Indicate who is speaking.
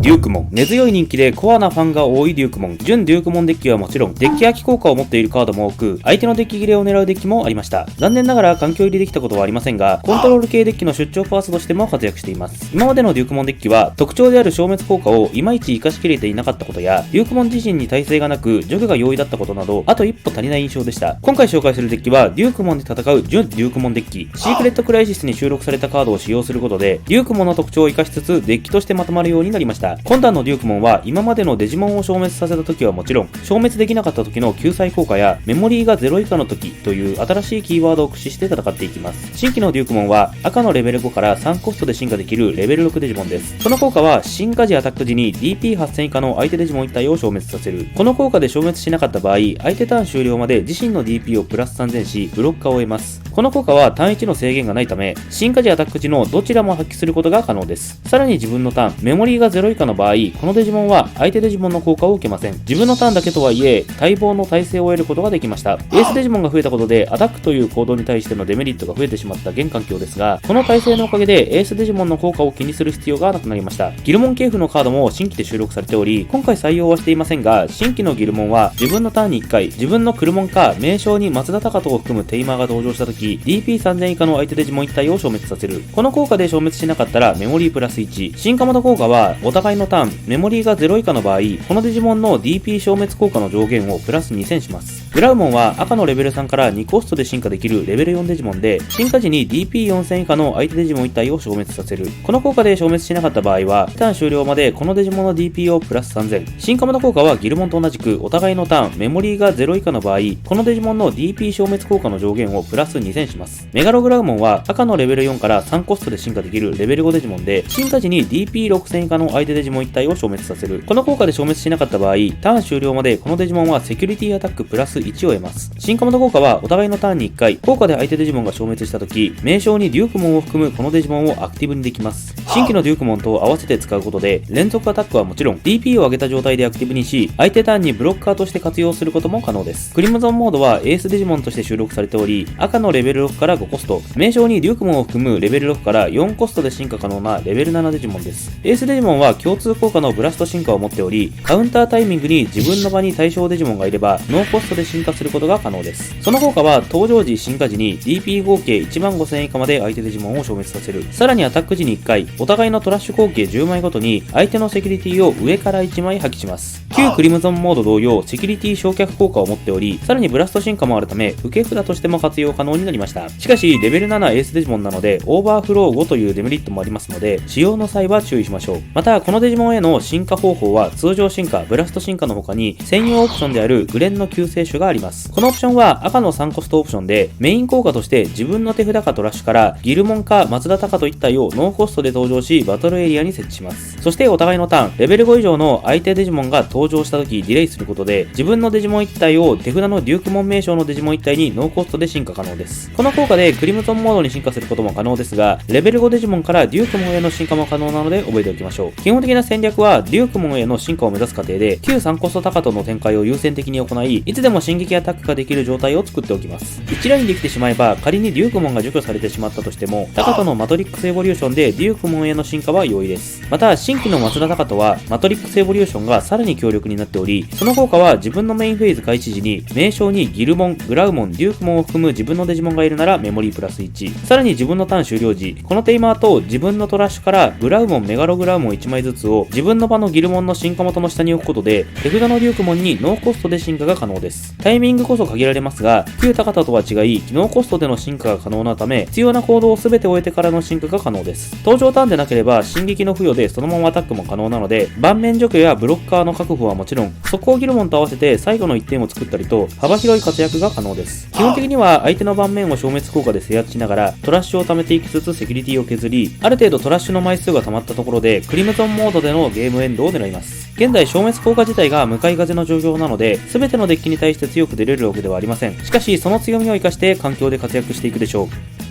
Speaker 1: デュークモン。根強い人気でコアなファンが多いデュークモン。純デュークモンデッキはもちろん、デッキ空き効果を持っているカードも多く、相手のデッキ切れを狙うデッキもありました。残念ながら環境入りできたことはありませんが、コントロール系デッキの出張ファーストとしても活躍しています。今までのデュークモンデッキは、特徴である消滅効果をいまいち活かしきれていなかったことや、デュークモン自身に耐性がなく、除去が容易だったことなど、あと一歩足りない印象でした。今回紹介するデッキは、デュークモンで戦う純デュークモンデッキ。シークレットクライシスに収録されたカードを使用することで、デュークモンの特徴を活かしつつ、デッキとしてまとまるようになりました。今段のデュークモンは、今までのデジモンを消滅させた時はもちろん、消滅できなかった時の救済効果や、メモリーが0以下の時という新しいキーワードを駆使して戦っていきます。新規のデュークモンは、赤のレベル5から3コストで進化できるレベル6デジモンです。この効果は、進化時アタック時に DP8000 以下の相手デジモン1体を消滅させる。この効果で消滅しなかった場合、相手ターン終了まで自身の DP をプラス3000し、ブロッカーを得ます。この効果はターン1の制限がないため、進化時アタック時のどちらも発揮することが可能です。さらに自分のターン、メモリーが0以下の場合、このデジモンは相手デジモンの効果を受けません。自分のターンだけとはいえ、待望の耐性を得ることができました。エースデジモンが増えたことで、アタックという行動に対してのデメリットが増えてしまった現環境ですが、この耐性のおかげでエースデジモンの効果を気にする必要がなくなりました。ギルモン系譜のカードも新規で収録されており、今回採用はしていませんが、新規のギルモンは自分のターンに1回、自分のクルモンか名称に松田隆人を含むテイマーが登場した時、DP3000 以下の相手デジモン1体を消滅させる。この効果で消滅しなかったらメモリープラス1。進化モード効果は、お互いのターン、メモリーが0以下の場合、このデジモンの DP 消滅効果の上限をプラス2000します。グラウモンは赤のレベル3から2コストで進化できるレベル4デジモンで、進化時に DP4000 以下の相手デジモン1体を消滅させる。この効果で消滅しなかった場合は、ターン終了までこのデジモンの DP をプラス3000。進化モード効果はギルモンと同じく、お互いのターン、メモリーが0以下の場合、このデジモンの DP 消滅効果の上限をプラス2000します。メガログラウモンは赤のレベル4から3コストで進化できるレベル5デジモンで、進化時に DP6000 以下の相手デジモン1体を消滅させる。この効果で消滅しなかった場合、ターン終了までこのデジモンはセキュリティアタックプラス1を得ます。進化モード効果はお互いのターンに1回、効果で相手デジモンが消滅した時、名称にデュークモンを含むこのデジモンをアクティブにできます。新規のデュークモンと合わせて使うことで、連続アタックはもちろん DP を上げた状態でアクティブにし、相手ターンにブロッカーとして活用することも可能です。クリムゾンモードはエースデジモンとして収録されており、赤のレベル6から5コスト、名称にデュークモンを含むレベル6から4コストで進化可能なレベル7デジモンです。エースデジモンは共通効果のブラスト進化を持っており、カウンタータイミングに自分の場に対象デジモンがいれば、ノーコストで進化することが可能です。その効果は登場時進化時に DP 合計15000以下まで相手デジモンを消滅させる。さらにアタック時に1回、お互いのトラッシュ合計10枚ごとに相手のセキュリティを上から1枚破棄します。旧クリムゾンモード同様、セキュリティ焼却効果を持っており、さらにブラスト進化もあるため、受け札としても活用可能になりました。しかし、レベル7エースデジモンなので、オーバーフロー5というデメリットもありますので、使用の際は注意しましょう。また、このデジモンへの進化方法は、通常進化、ブラスト進化の他に、専用オプションであるグレンの救世主があります。このオプションは赤の3コストオプションで、メイン効果として自分の手札かトラッシュから、ギルモンか松田隆人1体をノーコストで登場し、バトルエリアに設置します。そしてお互いのターン、レベル5以上の相手デジモンが登場した時ディレイすることで、自分のデジモン1体を手札のデュークモン名称のデジモン1体にノーコストで進化可能です。この効果でクリムゾンモードに進化することも可能ですが、レベル5デジモンからデュークモンへの進化も可能なので覚えておきましょう。基本的な戦略は、デュークモンへの進化を目指す過程で、旧3コスト高人の展開を優先的に行い、いつでも進撃アタックができる状態を作っておきます。一ラインできてしまえば、仮にデュークモンが除去されてしまったとしても、高人のマトリックスエボリューションでデュークモンへの進化は容易です。また、新規の松田高人は、マトリックスエボリューションがさらに強力になっており、その効果は自分のメインフェーズ開始時に、名称にギルモン、グラウモン、デュークモンを含む自分のデジモンがいるならメモリープラス1。さらに自分のターン終了時、このテイマーと自分のトラッシュからグラウモン、メガログラウモン1枚ずつを自分の場のギルモンの進化元の下に置くことで、手札のデュークモンにノーコストで進化が可能です。タイミングこそ限られますが、旧高田とは違い、ノーコストでの進化が可能なため、必要な行動を全て終えてからの進化が可能です。登場ターンでなければ、進撃の付与でそのままアタックも可能なので、盤面除去やブロッカーの確保はもちろん、速攻ギルモンと合わせて最後の1点を作ったりと、幅広い活躍が可能です。基本的には相手の盤面を消滅効果で制圧しながら、トラッシュを貯めていきつつセキュリティを削り、ある程度トラッシュの枚数が溜まったところで、クリムゾンモードでのゲームエンドを狙います。現在消滅効果自体が向かい風の状況なので、全てのデッキに対して強く出れるわけではありません。しかし、その強みを生かして環境で活躍していくでしょう。